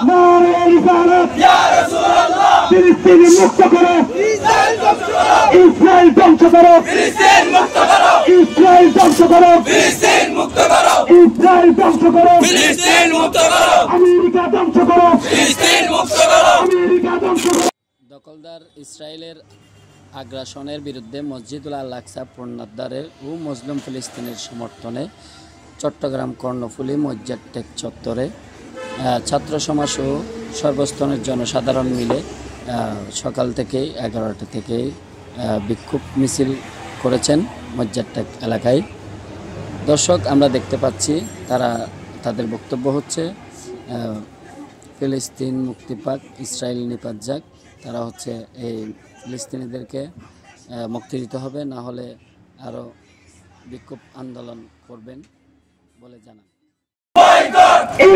নারে রিসালাত ইয়া রাসূলুল্লাহ ফিলিস্তিন মুক্ত করো ইসরায়েল ধ্বংস করো ফিলিস্তিন মুক্ত করো ইসরায়েল ধ্বংস করো ফিলিস্তিন মুক্ত করো ইসরায়েল ধ্বংস করো ফিলিস্তিন মুক্ত করো আমেরিকা ধ্বংস করো ফিলিস্তিন মুক্ত করো আমেরিকা ধ্বংস করো। দখলদার ইসরায়েলের আগ্রাসনের বিরুদ্ধে মসজিদুল আল আকসা পুনরুদ্ধারে ও মুসলিম ফিলিস্তিনের সমর্থনে চট্টগ্রাম কর্ণফুলী মসজিদ টেক চত্বরে ছাত্র সমাজ ও সর্বস্তরের জনসাধারণ মিলে সকাল থেকেই 11টা থেকে বিক্ষোভ মিছিল করেছেন মসজিদ টেক এলাকায়। দর্শক আমরা দেখতে পাচ্ছি তাদের বক্তব্য হচ্ছে ফিলিস্তিন মুক্তি পাক, ইসরায়েল নিপাত যাক। তারা হচ্ছে এই ফিলিস্তিনিদেরকে মুক্তি দিতে হবে, না হলে আরও বিক্ষোভ আন্দোলন করবেন বলে জানান।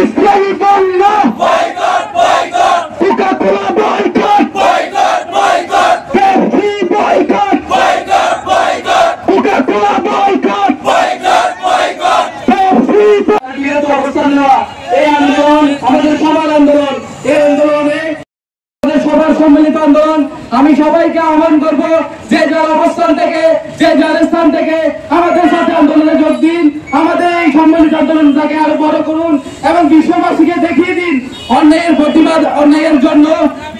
ইসরায়েল বন্ধ boycott boycott Coca-Cola boycott boycott boycott Pepsi boycott boycott boycott Coca-Cola boycott boycott boycott Pepsi বিরত অবস্থান নেওয়া। এই আন্দোলন আমাদের সবার আন্দোলন। এই আন্দোলনে আমাদের সবার সম্মিলিত আন্দোলন। আমি সবাইকে আহ্বান করব, যে যার অবস্থান থেকে, যে যার স্থান থেকে আমাদের সাথে আন্দোলনে যোগ দিন। আমাদের এই সম্মিলিত আন্দোলনটাকে আরো বড় করুন এবং বিশ্ববাসীকে দেখিয়ে দিন অন্যায়ের প্রতিবাদ, অন্যায়ের জন্য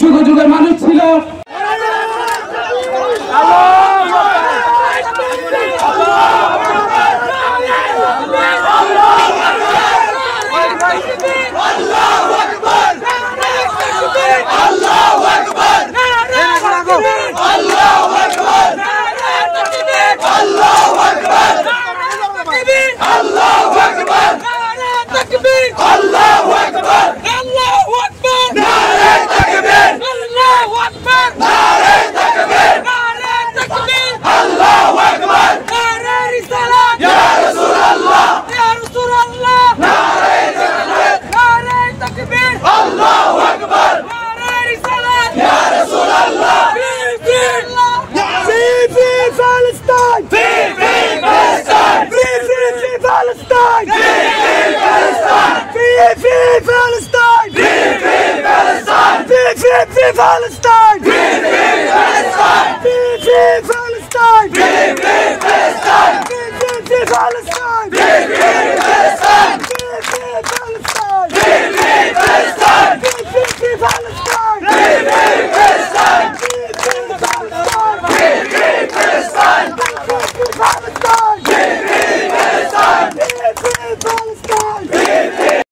যুগ যুগের মানুষ ছিল। Palestine!